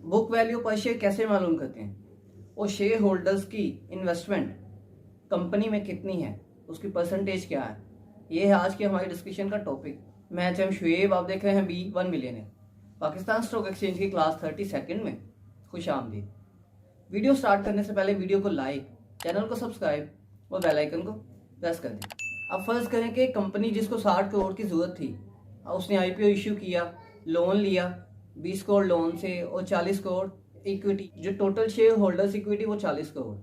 Book value पर share कैसे मालूम करते हैं? वो शेयर होल्डर्स की इन्वेस्टमेंट कंपनी में कितनी है, उसकी परसेंटेज क्या है, ये है आज की हमारी डिस्कशन का टॉपिक। मैं एच एम शुएब, आप देख रहे हैं B1 millionaire. Pakistan stock exchange की क्लास 32 में खुश आमदीद। वीडियो स्टार्ट करने से पहले वीडियो को लाइक, चैनल को सब्सक्राइब और बेल आइकन को प्रेस कर दें। अब फर्ज करें कि कंपनी जिसको 60 करोड़ की जरूरत थी, उसने IPO इश्यू किया, लोन लिया 20 करोड़ लोन से और 40 करोड़ इक्विटी, जो टोटल शेयर होल्डर्स इक्विटी वो 40 करोड़।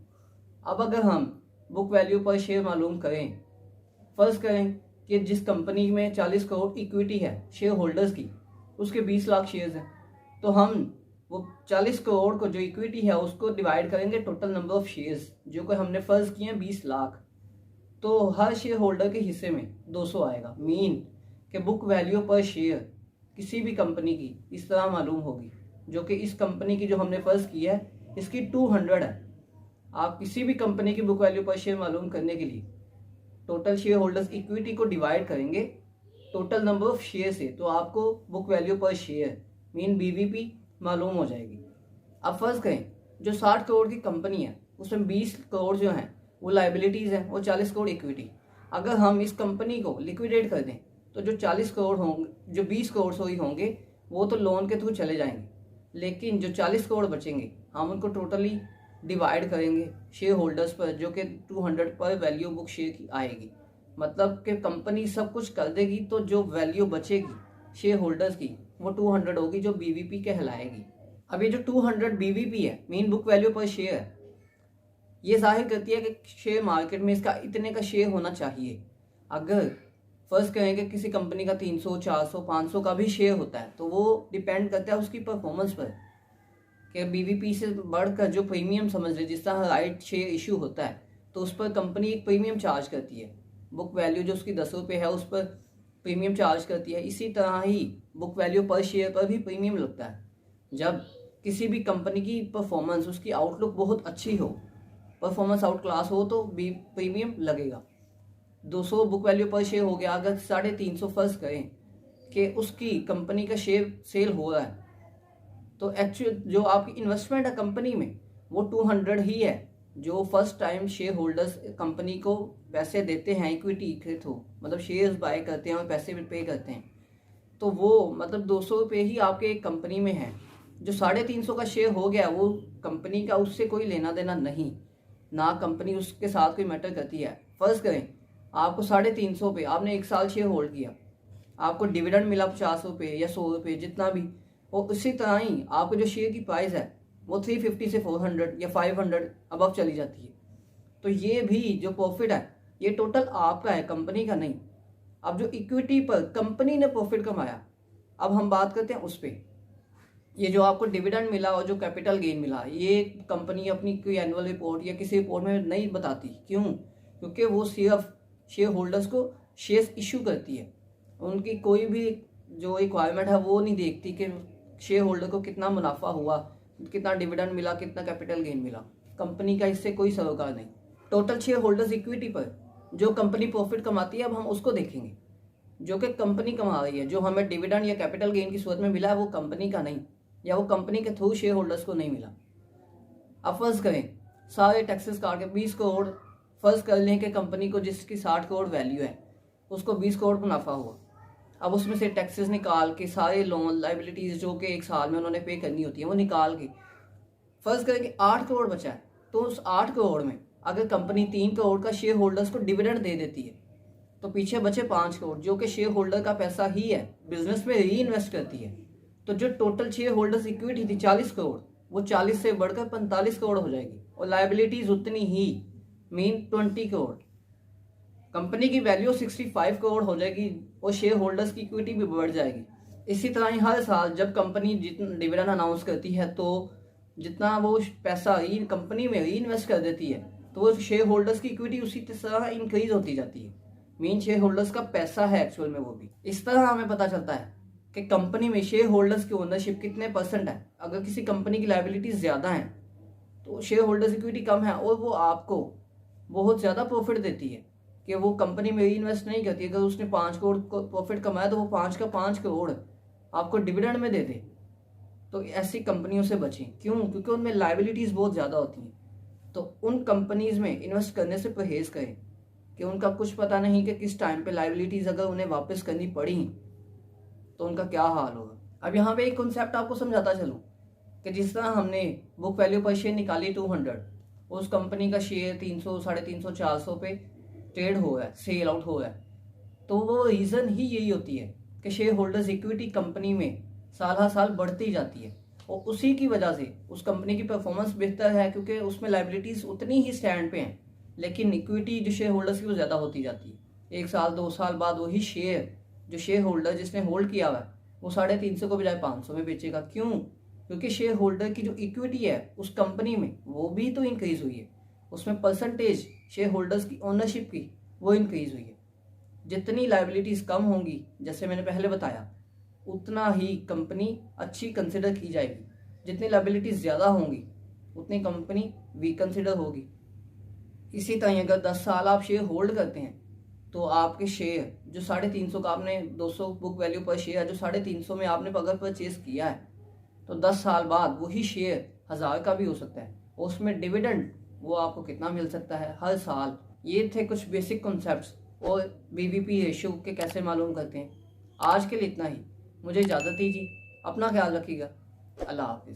अब अगर हम बुक वैल्यू पर शेयर मालूम करें, फर्ज करें कि जिस कंपनी में 40 करोड़ इक्विटी है शेयर होल्डर्स की, उसके 20 लाख शेयर्स हैं, तो हम वो 40 करोड़ को जो इक्विटी है उसको डिवाइड करेंगे टोटल नंबर ऑफ शेयर्स, जो कि हमने फर्ज किए हैं 20 लाख। तो हर शेयर होल्डर के हिस्से में 200 आएगा। मीन कि बुक वैल्यू पर शेयर किसी भी कंपनी की इस तरह मालूम होगी, जो कि इस कंपनी की जो हमने फर्ज की है इसकी 200 है। आप किसी भी कंपनी की बुक वैल्यू पर शेयर मालूम करने के लिए टोटल शेयर होल्डर्स इक्विटी को डिवाइड करेंगे टोटल नंबर ऑफ शेयर से, तो आपको बुक वैल्यू पर शेयर मीन BVP मालूम हो जाएगी। अब फर्ज करें जो 60 करोड़ की कंपनी है उसमें 20 करोड़ जो हैं वो लाइबिलिटीज हैं और 40 करोड़ इक्विटी। अगर हम इस कंपनी को लिक्विडेट कर दें तो जो 40 करोड़ होंगे, जो 20 करोड़ सॉरी होंगे, वो तो लोन के थ्रू चले जाएंगे, लेकिन जो 40 करोड़ बचेंगे हम उनको टोटली डिवाइड करेंगे शेयर होल्डर्स पर, जो कि 200 पर वैल्यू बुक शेयर की आएगी। मतलब कि कंपनी सब कुछ कर देगी तो जो वैल्यू बचेगी शेयर होल्डर्स की वो 200 होगी, जो BVP कहलाएगी। अब ये जो 200 BVP है मीन बुक वैल्यू पर शेयर है, ये जाहिर करती है कि शेयर मार्केट में इसका इतने का शेयर होना चाहिए। अगर फर्स्ट कहें कि किसी कंपनी का 300, 400, 500 का भी शेयर होता है तो वो डिपेंड करता है उसकी परफॉर्मेंस पर, कि BVP से बढ़कर जो प्रीमियम समझ ले, जिस तरह राइट शेयर इशू होता है तो उस पर कंपनी एक प्रीमियम चार्ज करती है। बुक वैल्यू जो उसकी 10 रुपये है उस पर प्रीमियम चार्ज करती है। इसी तरह ही बुक वैल्यू पर शेयर पर भी प्रीमियम लगता है। जब किसी भी कंपनी की परफॉर्मेंस, उसकी आउटलुक बहुत अच्छी हो, परफॉर्मेंस आउट क्लास हो, तो भी प्रीमियम लगेगा। 200 बुक वैल्यू पर शेयर हो गया। अगर 350 फर्ज करें कि उसकी कंपनी का शेयर सेल हो रहा है, तो एक्चुअल जो आपकी इन्वेस्टमेंट है कंपनी में वो 200 ही है। जो first time share holders company को पैसे देते हैं इक्विटी के थ्रू, मतलब शेयर्स बाय करते हैं और पैसे भी पे करते हैं, तो वो मतलब 200 रुपये ही आपके एक कंपनी में है। जो 350 का शेयर हो गया वो कंपनी का, उससे कोई लेना देना नहीं, ना कंपनी उसके साथ कोई मैटर करती है। फर्ज करें आपको 350 पे आपने 1 साल शेयर होल्ड किया, आपको डिविडेंड मिला 50 रुपये या 100 रुपये जितना भी, और उसी तरह ही आपको जो शेयर की प्राइस है वो 350 से 400 या 500 अबव चली जाती है। तो ये भी जो प्रॉफिट है ये टोटल आपका है, कंपनी का नहीं। अब जो इक्विटी पर कंपनी ने प्रॉफिट कमाया, अब हम बात करते हैं उस पर। ये जो आपको डिविडेंड मिला और जो कैपिटल गेन मिला, ये कंपनी अपनी कोई एनुअल रिपोर्ट या किसी रिपोर्ट में नहीं बताती। क्यों? क्योंकि वो सिर्फ शेयर होल्डर्स को शेयर्स इशू करती है। उनकी कोई भी जो रिक्वायरमेंट है वो नहीं देखती कि शेयर होल्डर को कितना मुनाफा हुआ, कितना डिविडेंड मिला, कितना कैपिटल गेन मिला। कंपनी का इससे कोई सरोकार नहीं। टोटल शेयर होल्डर्स इक्विटी पर जो कंपनी प्रॉफिट कमाती है, अब हम उसको देखेंगे, जो कि कंपनी कमा रही है। जो हमें डिविडेंड या कैपिटल गेन की सूरत में मिला है वो कंपनी का नहीं, या वो कंपनी के थ्रू शेयर होल्डर्स को नहीं मिला। अब फर्ज करें सारे टैक्सेस काट के 20 करोड़, फर्ज कर लें कि कंपनी को जिसकी 60 करोड़ वैल्यू है उसको 20 करोड़ मुनाफा हुआ। अब उसमें से टैक्सेस निकाल के सारे लोन लाइबिलिटीज जो कि 1 साल में उन्होंने पे करनी होती है वो निकाल के फर्ज करें कि 8 करोड़ बचा है, तो उस 8 करोड़ में अगर कंपनी 3 करोड़ का शेयर होल्डर्स को डिविडेंड दे देती है तो पीछे बचे 5 करोड़, जो कि शेयर होल्डर का पैसा ही है, बिजनेस में री इन्वेस्ट करती है। तो जो टोटल शेयर होल्डर्स इक्विटी थी 40 करोड़, वो 40 से बढ़कर 45 करोड़ हो जाएगी, और लाइबिलिटीज उतनी ही मीन 20 करोड़। कंपनी की वैल्यू 65 करोड़ हो जाएगी और शेयर होल्डर्स की इक्विटी भी बढ़ जाएगी। इसी तरह ही हर साल जब कंपनी जितना डिविडेंड अनाउंस करती है तो जितना वो पैसा कंपनी में री इन्वेस्ट कर देती है, तो वो शेयर होल्डर्स की इक्विटी उसी तरह इंक्रीज होती जाती है। मीन शेयर होल्डर्स का पैसा है एक्चुअल में वो भी। इस तरह हमें पता चलता है कि कंपनी में शेयर होल्डर्स की ओनरशिप कितने % है। अगर किसी कंपनी की लाइबिलिटीज ज़्यादा हैं तो शेयर होल्डर्स इक्विटी कम है, और वो आपको बहुत ज़्यादा प्रॉफिट देती है कि वो कंपनी में री इन्वेस्ट नहीं करती। अगर उसने 5 करोड़ प्रॉफिट कमाया तो वो 5 का 5 करोड़ आपको डिविडेंड में दे दे, तो ऐसी कंपनियों से बचें। क्यों? क्योंकि उनमें लाइबिलिटीज़ बहुत ज़्यादा होती हैं। तो उन कंपनीज़ में इन्वेस्ट करने से परहेज़ करें कि उनका कुछ पता नहीं कि किस टाइम पे लाइबिलिटीज़ अगर उन्हें वापस करनी पड़ी तो उनका क्या हाल होगा। अब यहाँ पे एक कॉन्सेप्ट आपको समझाता चलूँ कि जिस तरह हमने बुक वैल्यू पर शेयर निकाली 200, उस कंपनी का शेयर 300, 350, 400 पे ट्रेड हो है, सेल आउट हो है, तो वो रीज़न ही यही होती है कि शेयर होल्डर्स इक्विटी कंपनी में साल हर साल बढ़ती जाती है और उसी की वजह से उस कंपनी की परफॉर्मेंस बेहतर है क्योंकि उसमें लाइबिलिटीज़ उतनी ही स्टैंड पे हैं, लेकिन इक्विटी जो शेयर होल्डर्स की वो ज़्यादा होती जाती है। 1 साल 2 साल बाद वही शेयर जो शेयर होल्डर जिसने होल्ड किया हुआ है वो 350 को बजाय 500 में बेचेगा। क्यों? क्योंकि शेयर होल्डर की जो इक्विटी है उस कंपनी में वो भी तो इंक्रीज हुई है, उसमें परसेंटेज शेयर होल्डर्स की ओनरशिप की वो इंक्रीज हुई है। जितनी लाइबिलिटीज कम होंगी, जैसे मैंने पहले बताया, उतना ही कंपनी अच्छी कंसिडर की जाएगी। जितनी लाइबिलिटीज ज़्यादा होंगी उतनी कंपनी वीक कंसिडर होगी। इसी तरह अगर 10 साल आप शेयर होल्ड करते हैं तो आपके शेयर जो 350 का आपने 200 बुक वैल्यू पर शेयर जो 350 में आपने अगर परचेज किया है तो 10 साल बाद वही शेयर 1000 का भी हो सकता है और उसमें डिविडेंड वो आपको कितना मिल सकता है हर साल। ये थे कुछ बेसिक कॉन्सेप्ट्स और बीवीपी रेशियो के कैसे मालूम करते हैं। आज के लिए इतना ही, मुझे इजाज़त दीजिए, अपना ख्याल रखिएगा। अल्लाह हाफिज़।